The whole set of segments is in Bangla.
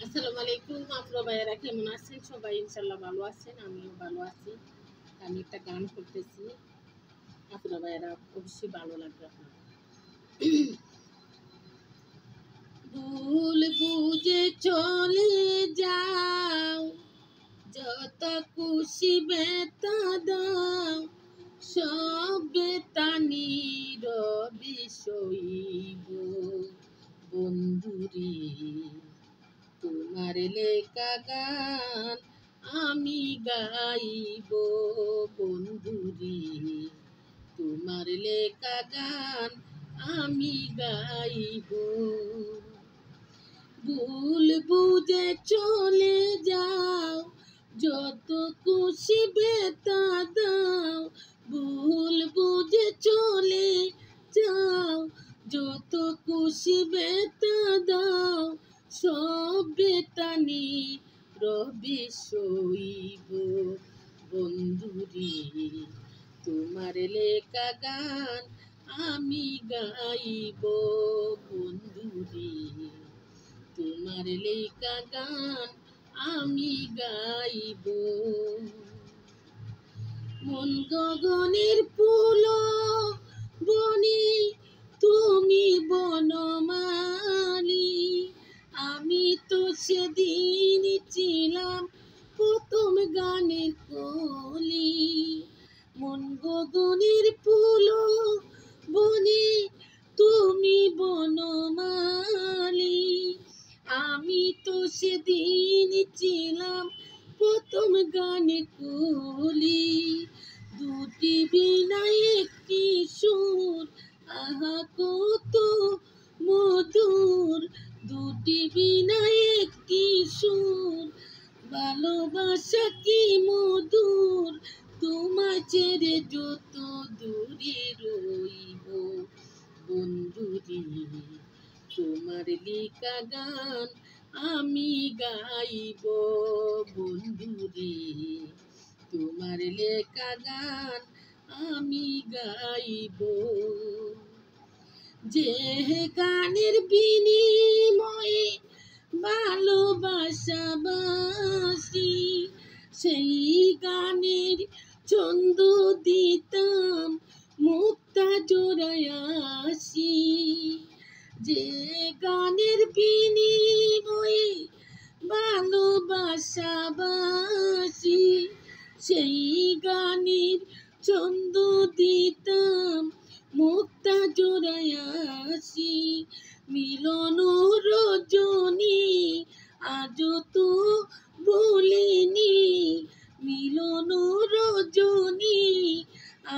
আসসালামু আলাইকুম আপনারা ভাইয়েরা কেমন আছেন? সবাই ইনশাল্লাহ ভালো আছেন, আমিও ভালো আছি। আমি একটা গান করতেছি, আপনারা ভাইয়েরা অবশ্যই ভালো লাগবে আপনার। ভুল বুঝে চলে যাও, যত খুশি বেতা দাও, সব বেতা নীরবে সইব বন্ধুরে। তোমার লেখা গান আমি গাইব বন্ধুরে, তোমার লেখা গান আমি গাইব। ভুল বুঝে চলে যাও, যত খুশি বেতা দাও, ভুল বুঝে চলে যাও, যত খুশি বেতা দাও, সব বেতানি রবি সইব বন্ধুরে। তোমার লেখা গান আমি গাইব বন্ধুরে, তোমার লেখা গান আমি গাইব। মন গগনের ফুল বনি, তুমি বনমালী, আমি তো সেদিন ছিলাম প্রথম গানের কলি। মন গগনের ফুল বনি, তুমি বনমালী, আমি তো সেদিন ছিলাম প্রথম গানে কলি। দুটি বিনায় একটি সুর, আহা কত মধুর, দুটি বিনায় একটি সুর, ভালোবাসা কি মধুর, তোমায় ছেড়ে যত দূরে রইব বন্ধুরে। তোমার লেখা গান আমি গাইব বন্ধুরে, তোমার লেখা গান আমি গাইব। যে গানের বিনিময়ে ভালোবাসা বাসি, সেই গানের ছন্দ দিতাম মুক্তা জোড়ায়াসি। যে গানের বিনিময়ে ভালোবাসা বাসি, সেই গানের ছন্দ দিতাম মুক্তা জোড়ায়াসি। মিলন রজনী আজ তো ভুলিনি, মিলন রজনী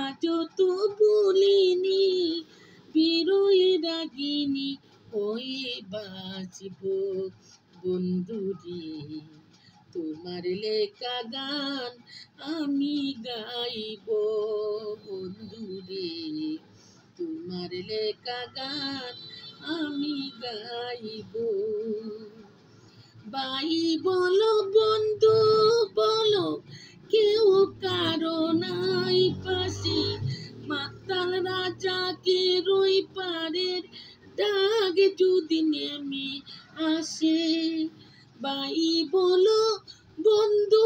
আজ তো ভুলিনি, বিরহে রাগিনী হয়ে বাঁচব বন্ধুরে। তোমার লেখা গান আমি গাইব বন্ধুরে, তোমার লেখা গান আমি গাইব। ভাই বলো বন্ধু বলো, কেউ কারো নাই পাশে, মাতাল রাজাকে রই পারের ডাক যদি নেমে আসে। ভাই বলো বন্ধু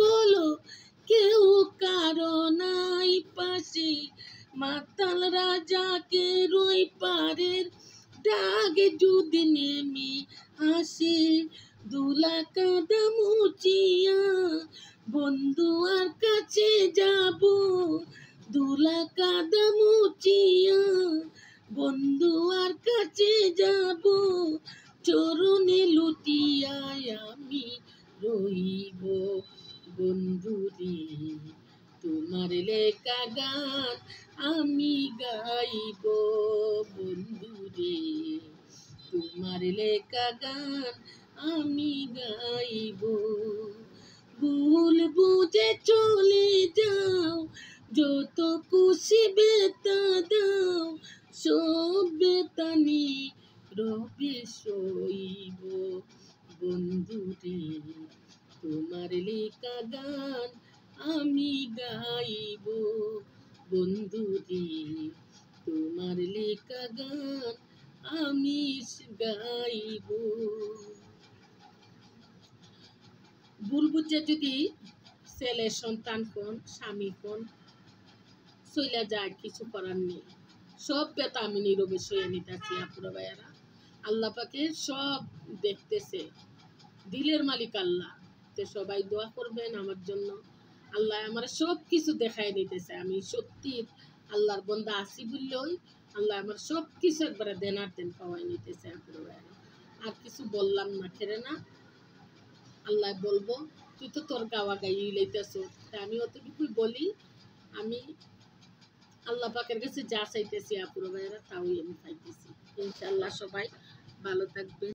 বলো, কেউ কারো নাই পাশে, মাতাল রাজাকে রই পারের ডাক যদি নেমে আসে। দুলা কাদা মুচিয়া বন্ধু আর কাছে যাব, দুলা কাদা মুচিয়া বন্ধু আর কাছে যাব, চরণে লুটিয়ায় আমি রইব বন্ধুরে। তোমার লেখা গান আমি গাইব বন্ধুরে, তোমার লেখা গান আমি গাইব। ভুল বুঝে চলে যাও, যত খুশি বেতা দাও, সব বেতানি রবে সইব বন্ধুরে। তোমার লেখা গান আমি গাইব বন্ধুরে, তোমার লেখা গান আমি গাইব। ভুল বুঝে যদি ছেলে সন্তান কোন স্বামী কোন চইলা যায়, কিছু করার নেই। সব ব্যথা আমি নীরবে সয়ে নিতেছি আপুরা ভাইয়ারা। আল্লাহ পাকে সব দেখতেছে, দিলের মালিক আল্লাহ। তো সবাই দোয়া করবেন আমার জন্য। আল্লাহ আমার সব কিছু দেখাই দিতেছে, আমি সত্যি আল্লাহর বন্দা আছি বললেই আল্লাহ আমার সব কিছু একবারে দেনার দেন পাওয়াই নিতেছে আপুরা ভাইয়ারা। আর কিছু বললাম না, খেরে না আল্লাহ বলবো তুই তো তোর গাওয়া গাইয়ে লইতেছ, তা আমি অতটুকুই বলি। আমি আল্লাহ পাকের কাছে যা চাইতেছি আপুরা ভাইয়েরা তাও আমি পাইতেছি। ইনশাআল্লাহ সবাই ভালো থাকবেন।